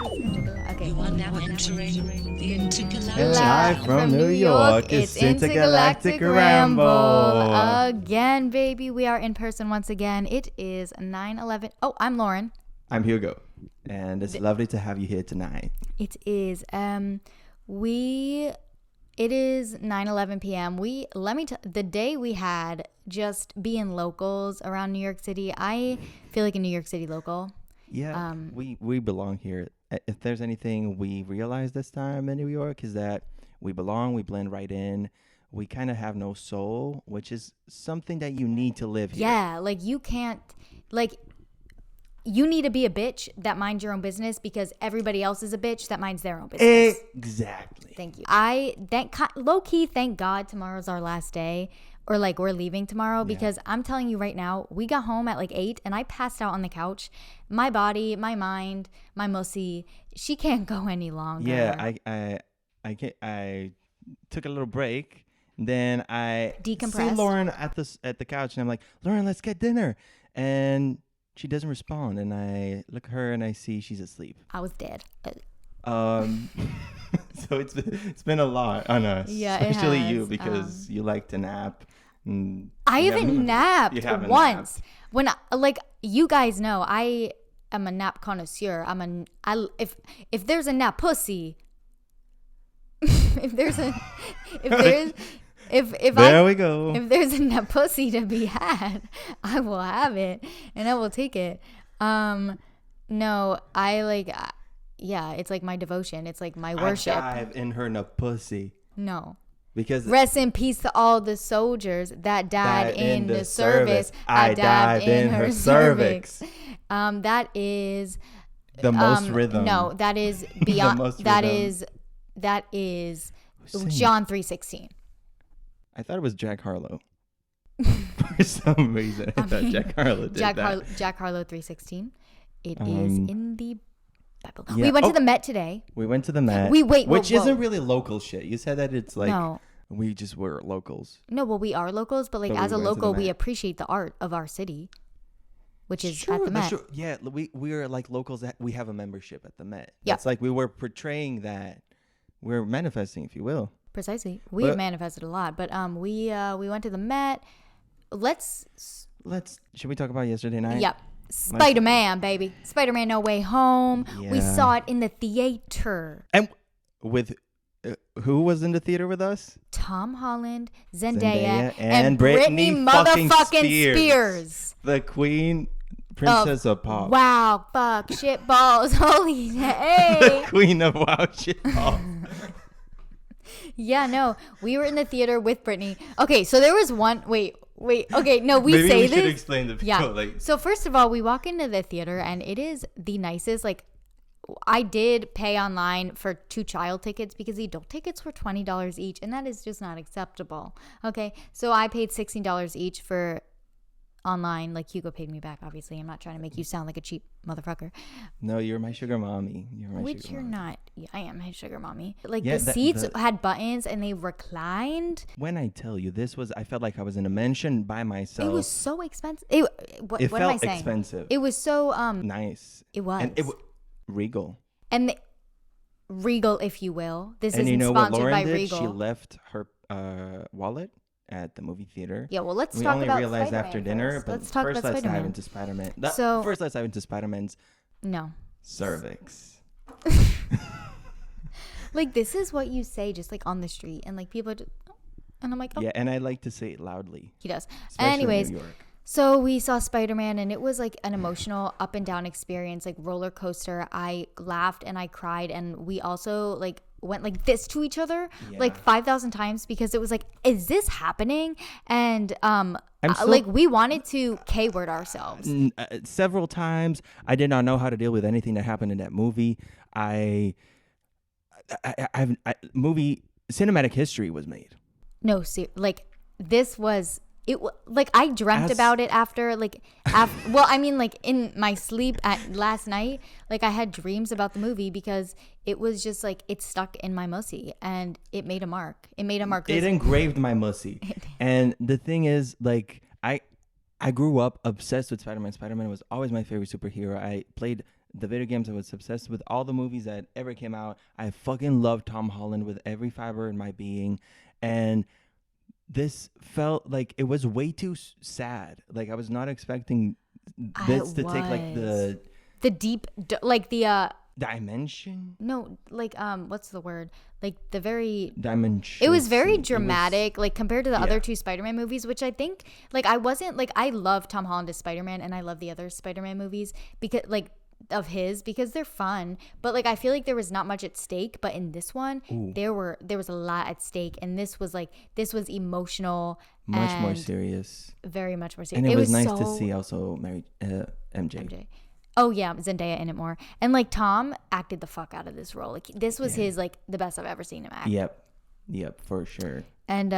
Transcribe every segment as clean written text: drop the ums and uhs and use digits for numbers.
Okay. You are now entering the Intergalactic. And live from New York, it's Intergalactic Ramble. Again, baby. We are in person once again. It is 9/11. Oh, I'm Lauren. I'm Hugo, and it's lovely to have you here tonight. It is. It is 9:11 p.m. The day we had just being locals around New York City. I feel like a New York City local. Yeah, we belong here. If there's anything we realized this time in New York is that we belong, we blend right in. We kind of have no soul, which is something that you need to live here. Yeah, like you can't, like you need to be a bitch that minds your own business because everybody else is a bitch that minds their own business. Exactly. Thank you. Low key, thank God tomorrow's our last day. Or like we're leaving tomorrow because I'm telling you right now, we got home at like 8 and I passed out on the couch. My body, my mind, my mussy, she can't go any longer. Yeah, I took a little break. Then I decompressed. See Lauren at the couch and I'm like, Lauren, let's get dinner. And she doesn't respond. And I look at her and I see she's asleep. I was dead. So it's been a lot on us. Yeah, especially you because you like to nap. I haven't napped once. Napped. When you guys know, I am a nap connoisseur. If there's a nap pussy, if there's a nap pussy to be had, I will have it and I will take it. No, it's like my devotion. It's like my worship. I dive in her pussy. No. Because rest in peace to all the soldiers that died in the service. I dive in her cervix. That is the most rhythm. No, that is beyond. that is John 3:16. I thought it was Jack Harlow. For some reason, I thought Jack Harlow did that. Jack Harlow 3:16. It is in the Bible. Yeah. We went to the Met today. We went to the Met. Which isn't really local shit. You said that it's like we just were locals. No, well, we are locals, but as a local, we appreciate the art of our city, which is at the Met. Sure. Yeah, we are like locals that we have a membership at the Met. Yeah. It's like we were portraying that. We're manifesting, if you will. Precisely. We have manifested a lot, but we went to the Met. Should we talk about yesterday night? Yep. Spider-Man, baby. Spider-Man No Way Home. Yeah. We saw it in the theater. And with who was in the theater with us? Tom Holland, Zendaya and Britney motherfucking Spears. The queen, princess of pop. Wow, fuck, shit balls, holy hey. The queen of wow, shit balls. Yeah, no, we were in the theater with Britney. Okay, so there was one, wait, okay, no, Maybe we should explain the people. Yeah. So first of all, we walk into the theater and it is the nicest. Like, I did pay online for 2 child tickets because the adult tickets were $20 each, and that is just not acceptable. Okay, so I paid $16 each for online. Like, Hugo paid me back, obviously. I'm not trying to make you sound like a cheap motherfucker. No, you're my sugar mommy. Which you're not. Yeah, I am my sugar mommy. Like, the seats had buttons and they reclined. When I tell you, I felt like I was in a mansion by myself. It was so expensive. What felt am I saying? Expensive. It was so nice. It was. And regal. And regal, if you will. This isn't sponsored what Lauren by did? Regal. She left her wallet at the movie theater. Yeah, well, let's we talk only about realized Spider-Man after dinner, first. but Let's talk first about let's Spider-Man. dive into Spider-Man. First let's dive into Spider-Man's cervix. Like, this is what you say just like on the street, and like people just, and I'm like, oh. Yeah, and I like to say it loudly. He does. Especially Anyways, in New York. So we saw Spider-Man and it was like an emotional up and down experience, like roller coaster. I laughed and I cried, and we also like went like this to each other like 5,000 times because it was like, is this happening? And like we wanted to K-word ourselves. Several times. I did not know how to deal with anything that happened in that movie. Movie cinematic history was made. No, like this was it. Like I dreamt about it after well, I mean, like in my sleep at last night, like I had dreams about the movie because it was just like it stuck in my mussy and it made a mark. It engraved my mussy. And the thing is, like I grew up obsessed with Spider-Man. Spider-Man was always my favorite superhero. I played the video games. I was obsessed with all the movies that ever came out. I fucking love Tom Holland with every fiber in my being. And this felt like it was way too sad. Like I was not expecting this to take like the deep, like the dimension. no, like what's the word? Like the very Dimension. It was very dramatic, like compared to the Yeah. other two Spider-Man movies, which I think like I wasn't like I love Tom Holland as Spider-Man and I love the other Spider-Man movies because like of his because they're fun, but like I feel like there was not much at stake, but in this one there was a lot at stake, and this was emotional, much more and serious. very much more serious. And it was nice so, to see also MJ. Oh yeah, Zendaya in it more, and like Tom acted the fuck out of this role. Like this was his like the best I've ever seen him act. Yep, for sure. And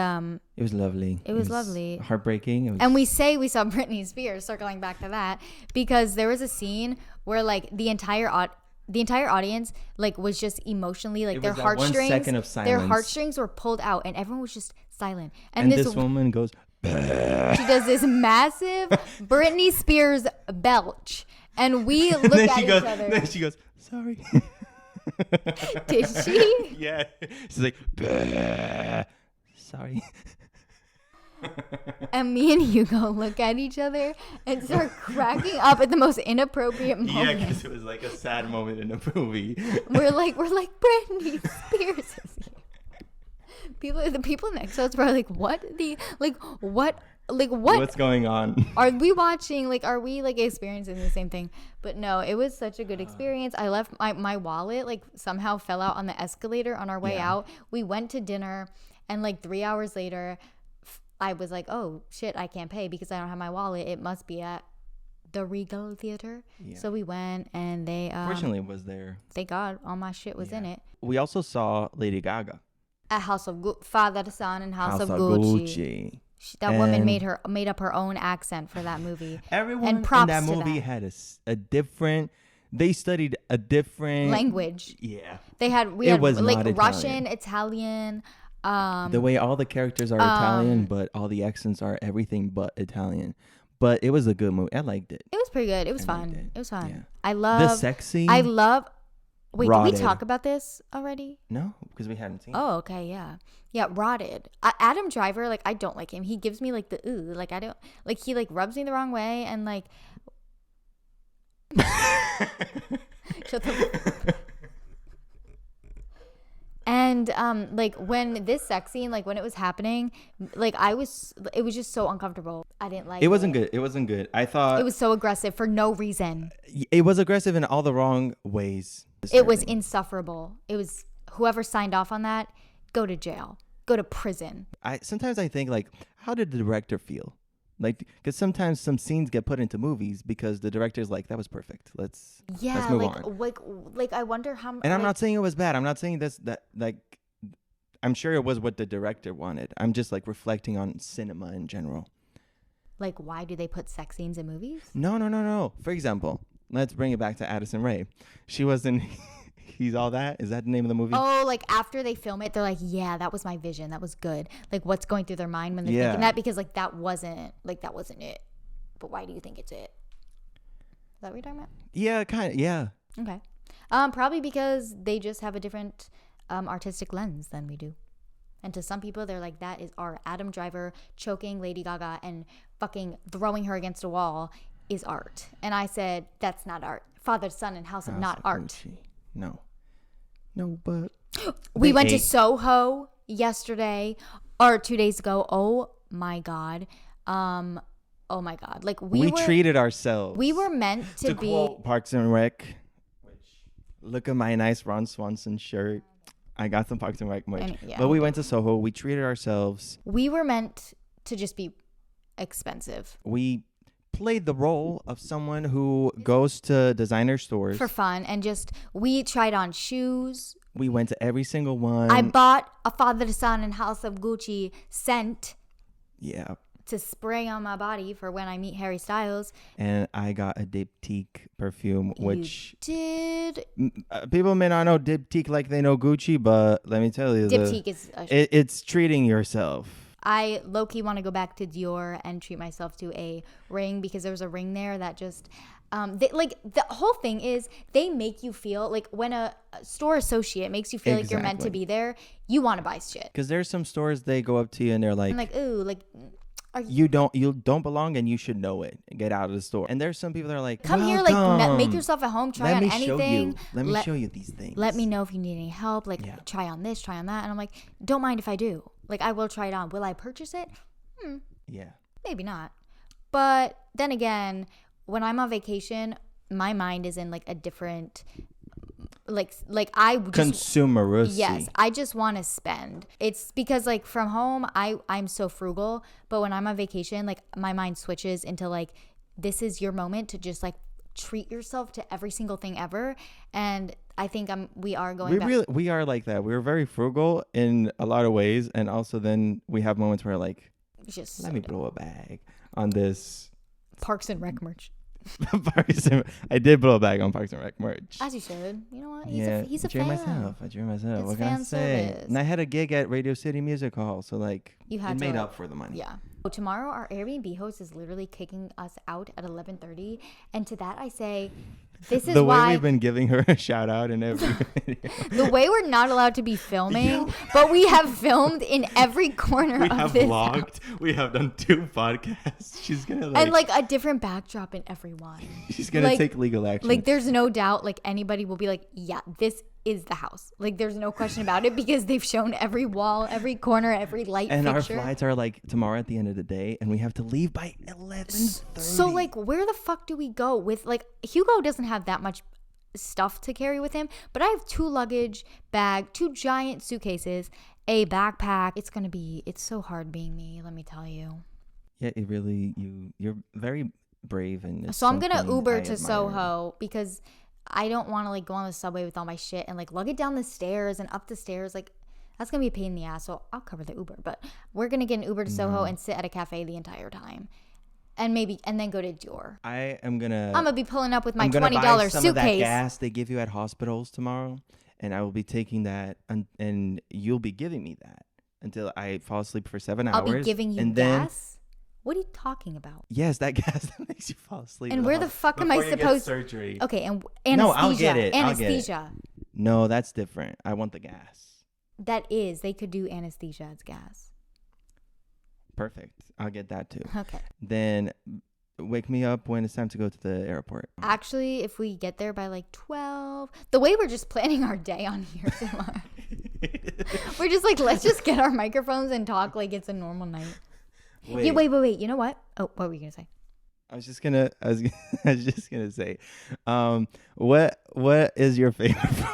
it was lovely. It was lovely. Heartbreaking. And we saw Britney Spears, circling back to that, because there was a scene where like the entire audience like was just emotionally like their heartstrings. 1 second of silence. Their heartstrings were pulled out, and everyone was just silent. And this woman goes. She does this massive Britney Spears belch. And we look at each other. Then she goes, sorry. Did she? Yeah. She's like, sorry. And me and Hugo look at each other and start cracking up at the most inappropriate moment. Yeah, because it was like a sad moment in a movie. We're like Britney Spears is here. The people next to us were like, what? What's going on? Are we watching? Like, are we like experiencing the same thing? But no, it was such a good experience. I left my wallet like somehow fell out on the escalator on our way out. We went to dinner, and like 3 hours later, I was like, oh shit, I can't pay because I don't have my wallet. It must be at the Regal Theater. Yeah. So we went, and they fortunately it was there. Thank God, all my shit was in it. We also saw Lady Gaga at House of Father, Son, and House of Gucci. That woman made up her own accent for that movie. Everyone in that movie had a different. They studied a different language. Yeah, we had like Russian, Italian. The way all the characters are Italian, but all the accents are everything but Italian. But it was a good movie. I liked it. It was pretty good. It was fun. It was fun. Yeah. I love the sex scene. Wait, Rotted. did we talk about this already? No, because we hadn't seen it. Oh, okay, yeah. Yeah, Rotted. Adam Driver, like, I don't like him. He gives me, like, the ooh. Like, I don't... Like, he, like, rubs me the wrong way, and, like... Shut the... And, like, when this sex scene, like, when it was happening, like, it was just so uncomfortable. I didn't like it. It wasn't good. It wasn't good. I thought... It was so aggressive for no reason. It was aggressive in all the wrong ways. It was insufferable. It was... Whoever signed off on that, go to jail. Go to prison. Sometimes I think, like, how did the director feel? Like, because sometimes some scenes get put into movies because the director's like, that was perfect. Let's move on. Like I wonder how. And I'm not saying it was bad. I'm not saying I'm sure it was what the director wanted. I'm just like reflecting on cinema in general. Like, why do they put sex scenes in movies? No. For example, let's bring it back to Addison Rae. She was in He's All That. Is that the name of the movie? Oh, like after they film it, they're like, yeah, that was my vision. That was good. Like, what's going through their mind when they're thinking that? Because like that wasn't it. But why do you think it's it? Is that what you're talking about? Yeah, kind of. Yeah. Okay. Probably because they just have a different artistic lens than we do. And to some people, they're like, that is art. Adam Driver choking Lady Gaga and fucking throwing her against a wall is art. And I said, that's not art. Father, Son, and House of not art. Gucci. No, but we went to Soho yesterday or 2 days ago. Oh my god. Like we treated ourselves. We were meant to be quote Parks and Rec. Look at my nice Ron Swanson shirt. I got some Parks and Rec merch. But we went to Soho. We treated ourselves. We were meant to just be expensive. We played the role of someone who goes to designer stores for fun, and just we tried on shoes. We went to every single one. I bought a Father, Son, and House of Gucci scent. Yeah. To spray on my body for when I meet Harry Styles. And I got a Diptyque perfume, which did. People may not know Diptyque like they know Gucci, but let me tell you, Diptyque is it's treating yourself. I low-key want to go back to Dior and treat myself to a ring, because there was a ring there that just, Like the whole thing is they make you feel like when a store associate makes you feel like you're meant to Exactly. be there, you want to buy shit. Because there's some stores they go up to you and they're like, I'm like, ooh, like, you don't belong and you should know it. Get out of the store. And there's some people that are like, come here, like "Welcome. make yourself at home, try Let on me show anything. you. Let me show you these things. Let me know if you need any help. Like, Yeah. try on this, try on that." And I'm like, don't mind if I do. Like, I will try it on. Will I purchase it? Yeah. Maybe not. But then again, when I'm on vacation, my mind is in like a different, like I just, Consumerism. yes, I just want to spend. It's because like from home, I'm so frugal. But when I'm on vacation, like my mind switches into like, this is your moment to just like treat yourself to every single thing ever. And I think we are going back. We are like that. We're very frugal in a lot of ways. And also then we have moments where like, Just let me blow a bag on this. Parks and Rec merch. I did blow a bag on Parks and Rec merch. As you should. You know what? He's a I drew fan. I drew myself. It's What can I fan say? service. And I had a gig at Radio City Music Hall, so like You had it to, made like, up for the money. Yeah. So tomorrow our Airbnb host is literally kicking us out at 11:30, and to that I say, this is The way why we've been giving her a shout out in every video. the way we're not allowed to be filming, but we have filmed in every corner We of have this vlogged. house. We have done 2 podcasts. She's gonna And like a different backdrop in every one. she's gonna like- take legal action. Like there's no doubt like anybody will be like, yeah, this is the house. Like there's no question about it because they've shown every wall, every corner, every light and our fixture. flights are like tomorrow at the end of the day, and we have to leave by 11:30. So like where the fuck do we go with like Hugo doesn't have that much stuff to carry with him, but I have 2 luggage bag, 2 giant suitcases, a backpack. It's so hard being me, let me tell you. Yeah, it really you're very brave and it's So I'm gonna something Uber I to admire. Soho because I don't want to like go on the subway with all my shit and like lug it down the stairs and up the stairs. Like that's gonna be a pain in the ass. So I'll cover the Uber, but we're gonna get an Uber to Soho and sit at a cafe the entire time, and then go to Dior. I'm gonna be pulling up with my I'm gonna buy $20 some of that suitcase. gas they give you at hospitals tomorrow, and I will be taking that, and you'll be giving me that until I fall asleep for 7 hours. I'll be giving you and then, gas. What are you talking about? Yes, that gas that makes you fall asleep. And where the fuck am I before you get supposed? surgery? Okay, and anesthesia. No, I'll get it. I'll get it. Anesthesia. No, that's different. I want the gas. They could do anesthesia as gas. Perfect. I'll get that too. Okay. Then wake me up when it's time to go to the airport. Actually, if we get there by like 12, the way we're just planning our day on here, we're just like, let's just get our microphones and talk like it's a normal night. Wait. Yeah, wait. You know what? Oh, what were you gonna say? I was just gonna say, what is your favorite food?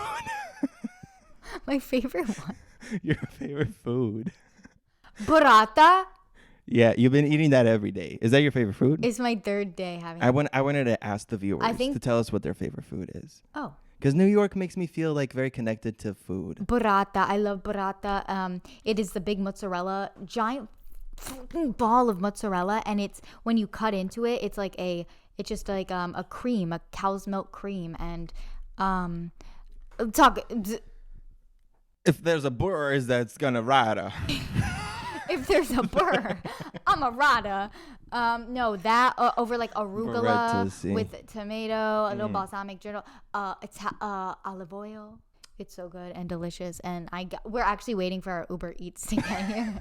My favorite one, Your favorite food? burrata. Yeah, you've been eating that every day. Is that your favorite food? It's my 3rd day having. I wanted to ask the viewers I think- to tell us what their favorite food is. Oh, Because New York makes me feel like very connected to food. burrata. I love burrata. It is the big mozzarella, giant fucking ball of mozzarella, and it's when you cut into it, it's just like a cream, a cow's milk cream, and If there's a burr, that's gonna ride her. if there's a burr, I'm a rada. No, that over like arugula Burrata, with tomato, a little balsamic drizzle, olive oil. It's so good and delicious, and we're actually waiting for our Uber Eats to get here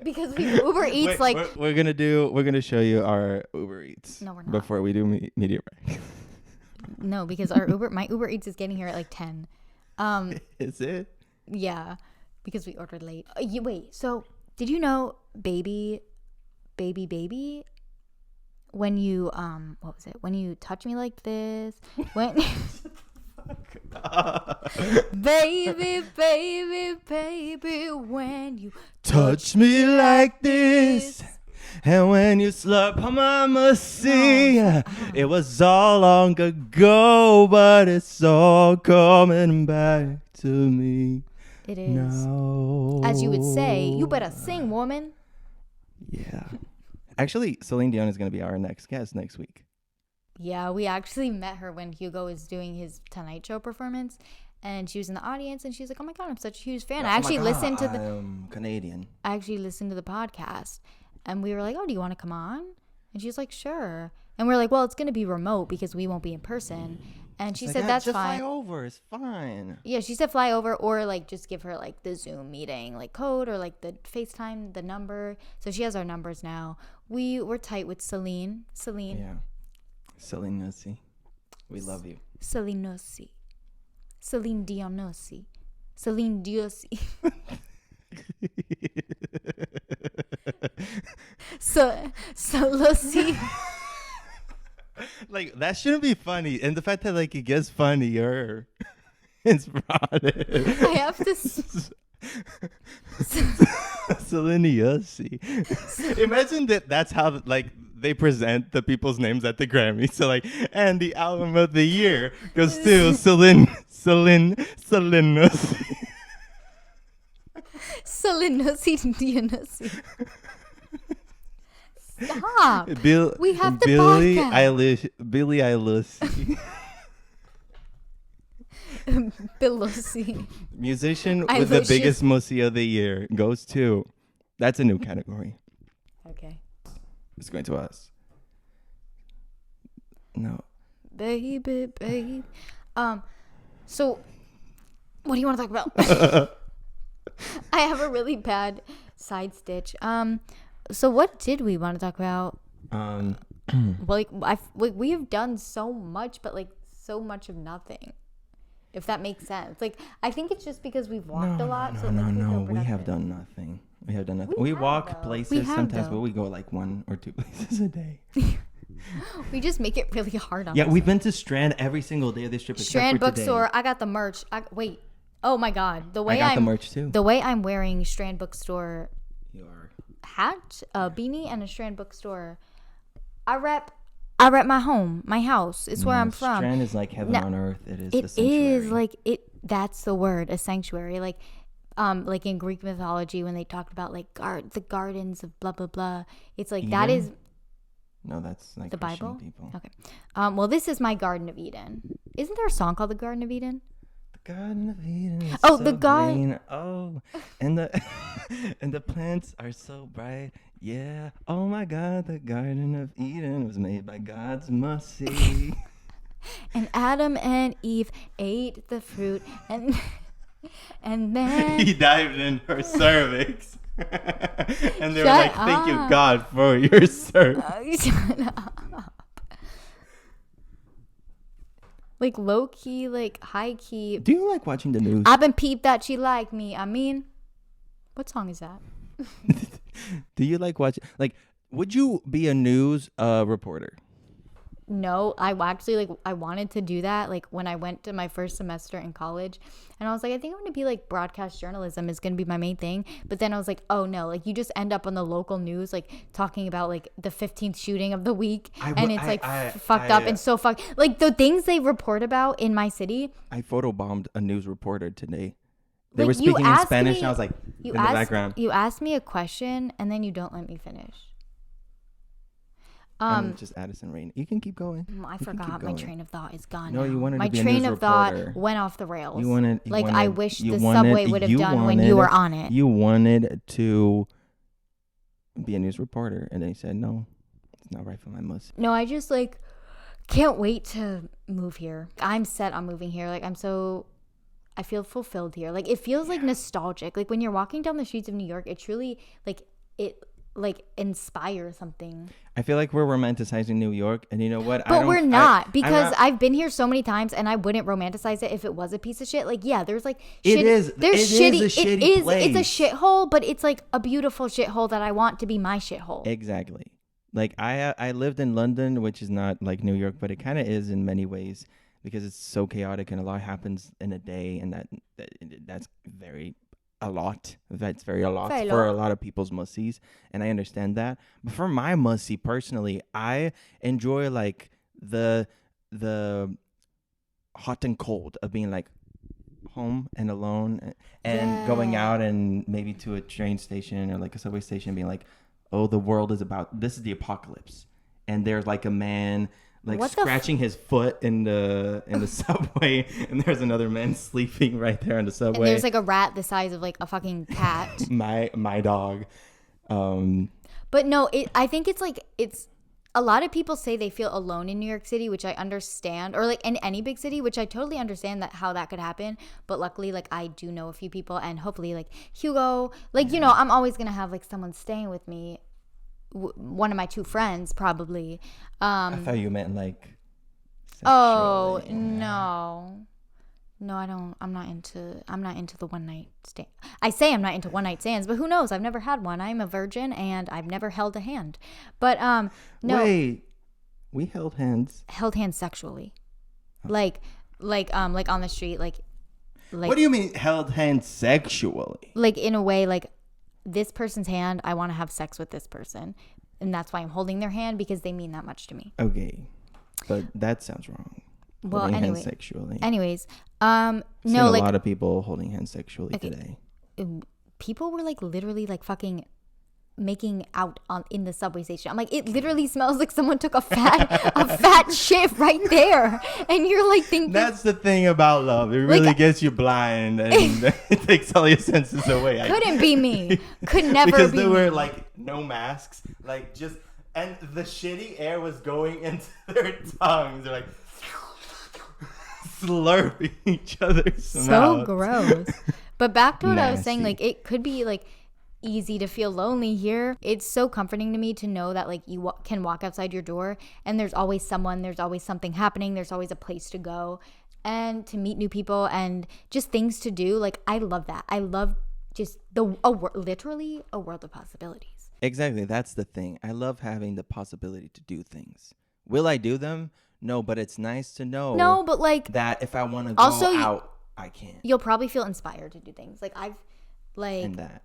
because Uber Eats We're gonna show you our Uber Eats. No, we're not. Before we do media break. no, because my Uber Eats is getting here at like 10. Is it? Yeah, because we ordered late. Wait, so did you know baby, when you what was it? When you touch me like this, when baby, when you Touch me like this. And when you slurp on my mercy, it was all long ago, but it's all coming back to me. It is. No. As you would say, you better sing, woman. Yeah. Actually, Celine Dion is going to be our next guest next week. Yeah, we actually met her when Hugo was doing his Tonight Show performance, and she was in the audience, and she's like, "Oh my god, I'm such a huge fan." I actually listened to I'm Canadian. I actually listened to the podcast, and we were like, "Oh, do you want to come on?" And she's like, "Sure." And we're like, well, it's going to be remote because we won't be in person. And she It's said, like, that's just fine. fly over. It's fine. Yeah, she said fly over or like just give her like the Zoom meeting like code or like the FaceTime, the number. So she has our numbers now. We're tight with Celine. Yeah. Celine Nussi. We love you. Celine Nossi. Celine Dionossi. Celine Diossi. Solosi. Like, that shouldn't be funny. And the fact that, like, it gets funnier. It's prodded. I have to. Seleniossi. Imagine that's how, like, they present the people's names at the Grammy. So, like, and the album of the year goes to Seleniossi. Selenosi Dionosi. Stop. We have the Billie podcast. Billie Eilish. Bilosi. Musician with the biggest musty of the year goes to. That's a new category. Okay. It's going to us. No. Baby. So, what do you want to talk about? I have a really bad side stitch. So what did we want to talk about? Like we have done so much, but like so much of nothing. If that makes sense. Like I think it's just because we've walked a lot. No. We have done nothing. We walk places sometimes, but we go like 1 or 2 places a day. We just make it really hard on Yeah, us. we've been to Strand every single day of this trip. Strand except for bookstore. Today. I got the merch. Wait. Oh my god. The way I got the merch too. The way I'm wearing Strand bookstore Your hat, a beanie, and a Strand bookstore. I rep my home, my house. It's where I'm from. Strand is like heaven on earth. It is. It the sanctuary. is like it. That's the word, a sanctuary. Like in Greek mythology when they talked about like the gardens of blah blah blah. It's like Eden? That is. No, that's like the Christian Bible. People. Okay. Well, this is my Garden of Eden. Isn't there a song called the Garden of Eden? Garden of Eden is oh, so the garden. green. Oh, and the and the plants are so bright. Yeah. Oh my God, the Garden of Eden was made by God's mercy. And Adam and Eve ate the fruit, and then he dived in her cervix, and they were Shut like, "Thank you, up. God, for your cervix." Shut up. Like low key, like high key. Do you like watching the news? I've been peeped that she like me. I mean, what song is that? Do you like watching? Like, would you be a news reporter? No, I actually like I wanted to do that like when I went to my first semester in college, and I was like, I think I'm gonna be like broadcast journalism is gonna be my main thing. But then I was like, oh no, like you just end up on the local news like talking about like the 15th shooting of the week, and it's like fucked up and so fucked. Like the things they report about in my city. I photobombed a news reporter today. They like, were speaking in Spanish, and I was like, in the background. You asked me a question, and then you don't let me finish. I'm just Addison Rain. You can keep going. I forgot. My train of thought is gone. No, now. you wanted my to be a train news of thought reporter. went off the rails. I wish the subway would have done when you were on it. You wanted to be a news reporter, and then you said no, it's not right for my muscle. No, I just like can't wait to move here. I'm set on moving here. Like I feel fulfilled here. Like it feels like nostalgic. Like when you're walking down the streets of New York, it truly like inspire something. I feel like we're romanticizing New York, and you know what? But we're not, because I've been here so many times, and I wouldn't romanticize it if it was a piece of shit. Like, yeah, there's like it is. There's it shitty. Is a shitty it is. place. It's a shithole, but it's like a beautiful shithole that I want to be my shithole. Exactly. Like I lived in London, which is not like New York, but it kind of is in many ways because it's so chaotic and a lot happens in a day, and that's very. A lot. That's very a lot for a lot of people's mussies, and I understand that. But for my mussy personally, I enjoy like the hot and cold of being like home and alone and going out and maybe to a train station or like a subway station, being like, oh, the world is about this is the apocalypse, and there's like a man. Like scratching his foot in the subway, and there's another man sleeping right there on the subway. And there's like a rat the size of like a fucking cat. my dog. But no, I think it's like a lot of people say they feel alone in New York City, which I understand, or like in any big city, which I totally understand that how that could happen. But luckily, like I do know a few people, and hopefully like Hugo, like, you know, I'm always going to have like someone staying with me. One of my 2 friends probably. I thought you meant like Oh, sexually. no, I don't. I'm not into the one night stand. I say I'm not into one night stands, but who knows? I've never had one. I'm a virgin and I've never held a hand. But no. Wait, we held hands. Held hands sexually. Like on the street, like What do you mean held hands sexually? like in a way, like this person's hand, I want to have sex with this person. And that's why I'm holding their hand, because they mean that much to me. Okay. But that sounds wrong. Well, Holding anyway. hands sexually. Anyways, I've seen no, a like lot of people holding hands sexually Okay. today. people were like literally like fucking making out in the subway station. I'm like, it literally smells like someone took a fat shit right there, and you're like thinking That's the thing about love. It really gets you blind and it takes all your senses away. couldn't be me. Could never because be there were me. like no masks, like just, and the shitty air was going into their tongues. They're like slurping each other's So mouths. gross. But back to what I was saying, Nasty. like it could be like easy to feel lonely here. It's so comforting to me to know that like you can walk outside your door and there's always someone, there's always something happening, there's always a place to go and to meet new people and just things to do. Like I love that. I love just literally a world of possibilities. Exactly. That's the thing. I love having the possibility to do things. Will I do them? No, but it's nice to know No, but like that if I want to go also out, I can. you'll probably feel inspired to do things. Like And that.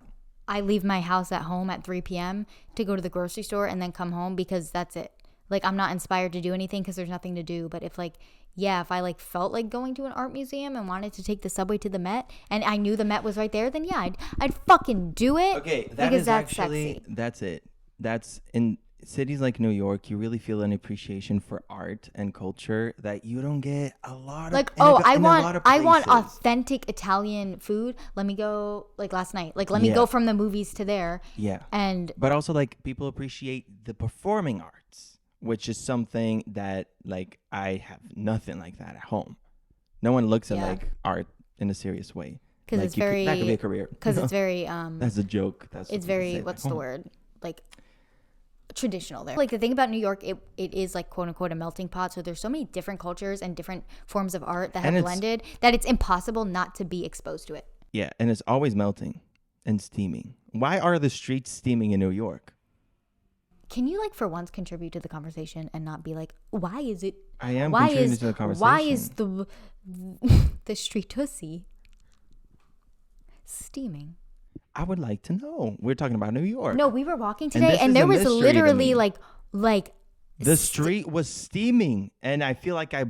I leave my house at home at 3 p.m. to go to the grocery store and then come home because that's it. Like, I'm not inspired to do anything because there's nothing to do. But if I like felt like going to an art museum and wanted to take the subway to the Met and I knew the Met was right there, then yeah, I'd fucking do it. Okay, because that's sexy. that's it. That's in cities like New York, you really feel an appreciation for art and culture that you don't get a lot of. Like, in a- I in a lot of want places. authentic Italian food. Let me go, like last night. Like, let me go from the movies to there. Yeah. And But also, like, people appreciate the performing arts, which is something that, like, I have nothing like that at home. No one looks at, like, art in a serious way. because Like, it's that very, could be a career. because it's very, That's a joke. That's what it's people very, say what's back the home. word? Like, traditional there. Like the thing about New York, it is like quote unquote a melting pot. So there's so many different cultures and different forms of art that have blended that it's impossible not to be exposed to it. Yeah, and it's always melting and steaming. Why are the streets steaming in New York? Can you like for once contribute to the conversation and not be like, why is it? I am contributing to the conversation. Why is the street tussy steaming? I would like to know. We're talking about New York. No, we were walking And today this and is there a was mystery to literally me. like The street was steaming, and I feel like I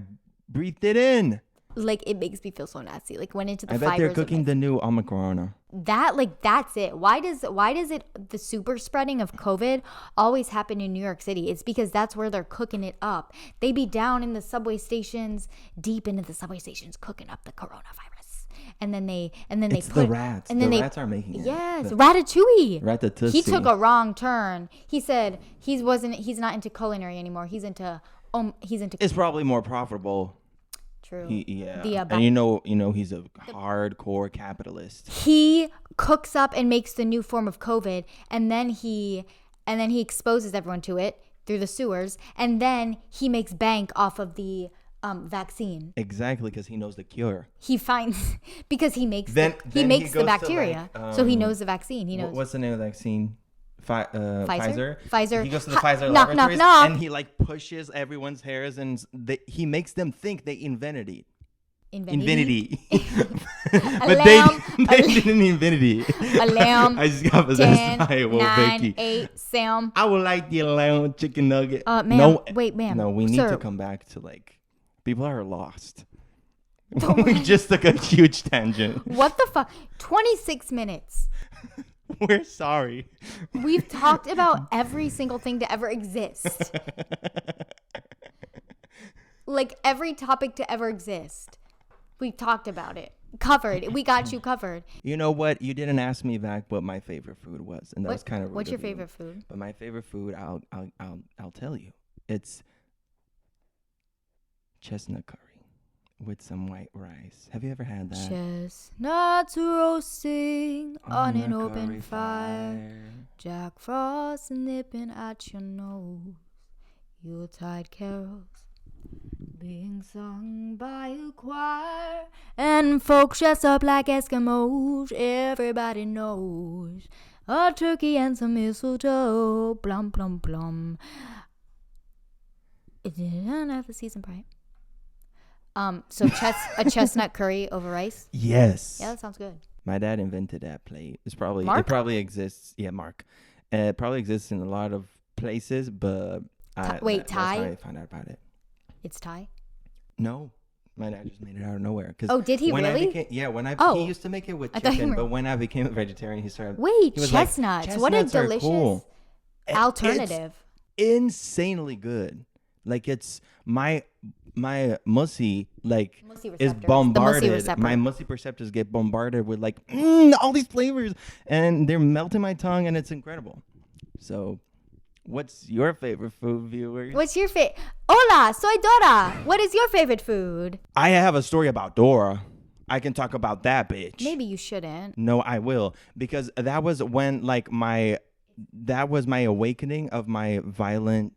breathed it in. like it makes me feel so nasty. Like went into the I bet fibers they're of cooking my the new Omicron. that like that's it. Why does it the super spreading of COVID always happen in New York City? It's because that's where they're cooking it up. They be down in the subway stations, deep into the subway stations, cooking up the coronavirus. And then they It's put the rats. And then The they rats are making it. Yes, The- Ratatouille. Ratatouille. He took a wrong turn. He said he's not into culinary anymore. He's into It's probably more profitable. true. Yeah. And you know he's a hardcore capitalist. He cooks up and makes the new form of COVID, and then he exposes everyone to it through the sewers, and then he makes bank off of the vaccine. Exactly, because he knows the cure. He finds because he makes Then he he makes the goes to, bacteria, like, so he knows the vaccine. He knows What's the name of the vaccine? Pfizer. Pfizer. He goes to the Pfizer knock, laboratories knock. and he like pushes everyone's hairs and he makes them think they invented it. Infinity. But they didn't invent it. A lamb. I just got 10, possessed by a 9, Becky. 8, Sam. I would like the lamb chicken nugget. Ma'am. No, Wait, ma'am. No, we need Sir. to come back to like people are lost. We just took a huge tangent. What the fuck? 26 minutes. We're sorry. We've talked about every single thing to ever exist. Like every topic to ever exist. We talked about it. Covered. We got you covered. You know what? You didn't ask me back what my favorite food was, and that was kind of rude What's your of you. favorite food? But my favorite food, I'll tell you. It's chestnut curry with some white rice. Have you ever had that? Chestnuts roasting on an a open curry fire. Jack Frost nipping at your nose. Yuletide carols being sung by a choir. And folks dressed up like Eskimos. Everybody knows. A turkey and some mistletoe. Plum, plum, plum. It didn't have the season bright. So a chestnut curry over rice. Yes. Yeah, that sounds good. My dad invented that plate. It Mark? probably exists. Yeah, Mark. It probably exists in a lot of places, but Thai? that's how I found out about it. It's Thai. No, my dad just made it out of nowhere. Oh, did he really? He used to make it with I thought you chicken, were- but when I became a vegetarian, he started. Wait, he was like, chestnuts. What a "Chestnuts are delicious cool." alternative. It's insanely good. Like it's my mussy Mussy is receptors. The mussy bombarded. receptor. My mussy receptors get bombarded with like all these flavors, and they're melting my tongue, and it's incredible. So, what's your favorite food, viewers? What's your favorite? Hola, soy Dora. What is your favorite food? I have a story about Dora. I can talk about that bitch. Maybe you shouldn't. No, I will, because that was when that was my awakening of my violent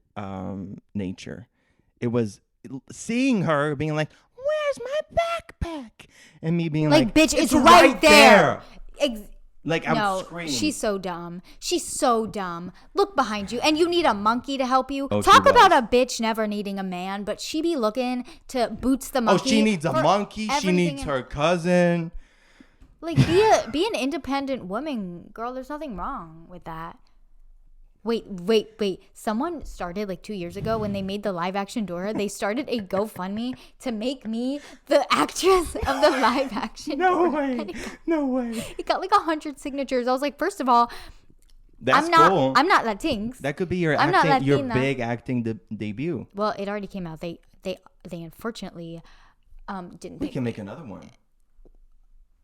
nature. It was seeing her being like, "Where's my backpack?" and me being like, bitch, it's right there. Like I'm No, screaming. she's so dumb. She's so dumb. Look behind you, and you need a monkey to help you. Oh, she Talk about was. a bitch never needing a man, but she be looking to boots the monkey. Oh, she needs a for monkey. She everything needs in- her cousin. Like, be an independent woman, girl. There's nothing wrong with that. Wait. Someone started like 2 years ago when they made the live action Dora. They started a GoFundMe to make me the actress of the live action. No Dora. way. And No way. it got like 100 signatures. I was like, first of all, That's I'm not. cool. I'm not Latinx. That could be your I'm not acting, your Latina. big acting debut. Well, it already came out. They unfortunately didn't. We pick can me. make another one.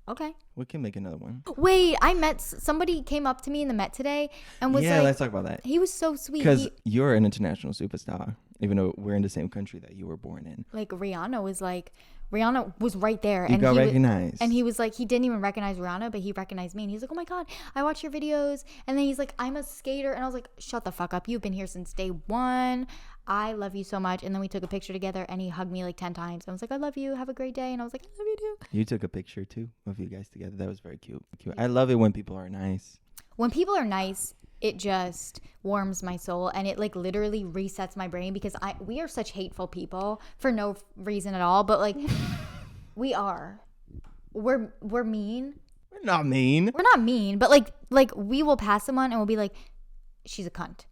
Okay. We can make another one. Wait, I met somebody came up to me in the Met today and was Yeah, like, let's talk about that. he was so sweet. Because you're an international superstar, even though we're in the same country that you were born in. Like Rihanna was right there, You and got he recognized. and he was like, he didn't even recognize Rihanna, but he recognized me, and he's like, oh my god, I watch your videos, and then he's like, I'm a skater, and I was like, shut the fuck up, you've been here since day one. I love you so much. And then we took a picture together, and he hugged me like 10 times. I was like, I love you, have a great day. And I was like, I love you too. You took a picture too of you guys together. That was very cute. I love it when people are nice. When people are nice, it just warms my soul, and it like literally resets my brain, because we are such hateful people for no reason at all, but like we're mean. We're not mean. We're not mean, but like we will pass someone and we'll be like, she's a cunt.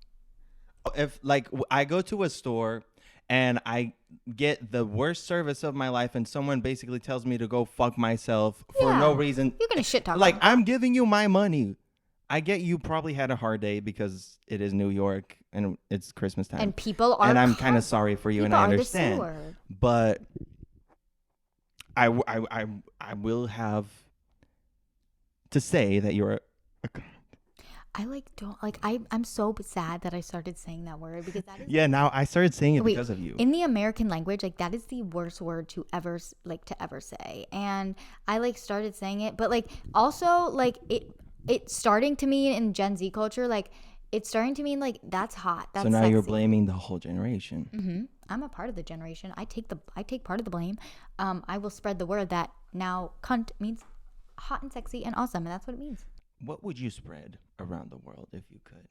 If like I go to a store and I get the worst service of my life and someone basically tells me to go fuck myself for no reason. You're gonna shit talk. Like, them. I'm giving you my money. I get you probably had a hard day because it is New York and it's Christmas time. And people are. And I'm kind of sorry for you, and I understand. But I will have to say that you're a I'm so sad that I started saying that word, because that is now I started saying it because of you. In the American language, like that is the worst word to ever say. And I like started saying it, but like also like it's starting to mean in Gen Z culture, like it's starting to mean like that's hot. That's so now sexy. you're blaming the whole generation. Mm-hmm. I'm a part of the generation. I take part of the blame. I will spread the word that now cunt means hot and sexy and awesome, and that's what it means. What would you spread around the world if you could?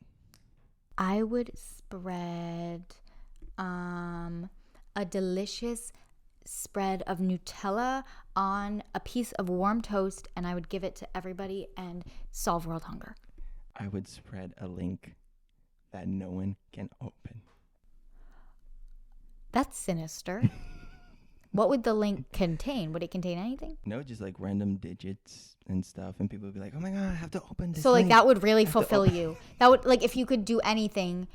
I would spread a delicious spread of Nutella on a piece of warm toast, and I would give it to everybody and solve world hunger. I would spread a link that no one can open. That's sinister. What would the link contain? Would it contain anything? No, just like random digits and stuff, and people would be like, "Oh my god, I have to open this." So like link. that would really fulfill you. That would, like, if you could do anything,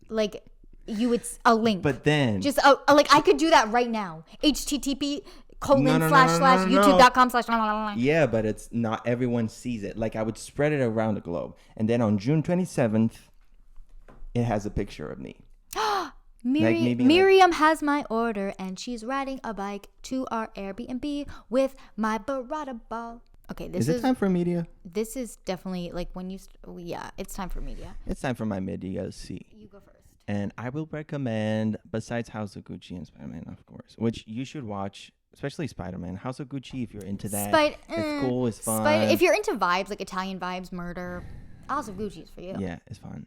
like you would a link. But then just like I could do that right now. HTTP:// No. youtube.com/. Yeah, but it's not everyone sees it. Like I would spread it around the globe, and then on June 27th, it has a picture of me. maybe, like- Miriam has my order and she's riding a bike to our Airbnb with my burrata ball. Okay, Is it time for media? This is definitely like when you yeah, it's time for media. It's time for my media C. You go first. And I will recommend, besides House of Gucci and Spider-Man, of course, which you should watch, especially Spider-Man. House of Gucci, if you're into that, it's cool, it's fun. If you're into vibes, like Italian vibes, murder, House of Gucci is for you. Yeah, it's fun.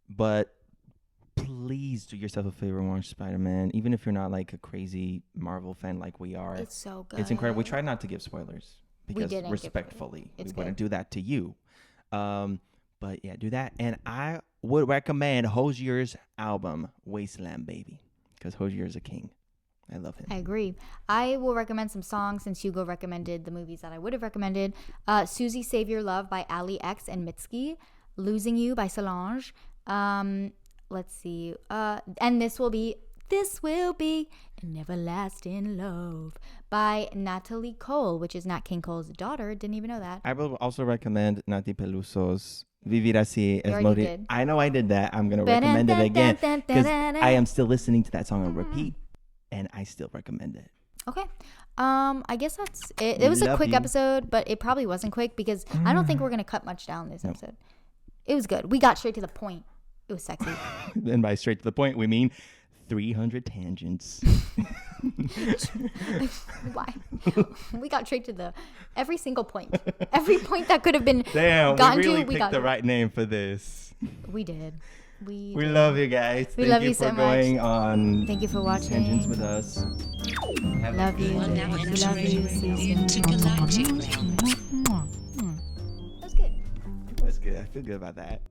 But please do yourself a favor and watch Spider-Man, even if you're not like a crazy Marvel fan like we are. It's so good. It's incredible. We try not to give spoilers because didn't give respectfully, we It's wouldn't good. do that to you. But yeah, do that. And I would recommend Hozier's album, Wasteland Baby, because Hozier's a king. I love him. I agree. I will recommend some songs since Hugo recommended the movies that I would have recommended. Susie Save Your Love by Ali X and Mitski. Losing You by Solange. Let's see. And This Will Be an Everlasting Love by Natalie Cole, which is Nat King Cole's daughter. Didn't even know that. I will also recommend Nati Peluso's Vivir Así Es already Morir. did. I know I did that. I'm going to recommend it again because I am still listening to that song on repeat and I still recommend it. Okay. I guess that's it. It was a Love quick you. episode, but it probably wasn't quick because I don't think we're going to cut much down this episode. It was good. We got straight to the point. It was sexy. And by straight to the point, we mean 300 tangents. Why? We got straight to every single point. Every point that could have been Damn, gotten we really to, we picked got the to. right name for this. We did. We We love you guys. We Thank love you you for so much. going on Thank you for watching. tangents with us. Have a Love good you. are now We love you. entering See you the soon. intergalactic realm. That was good. That's good. I feel good about that.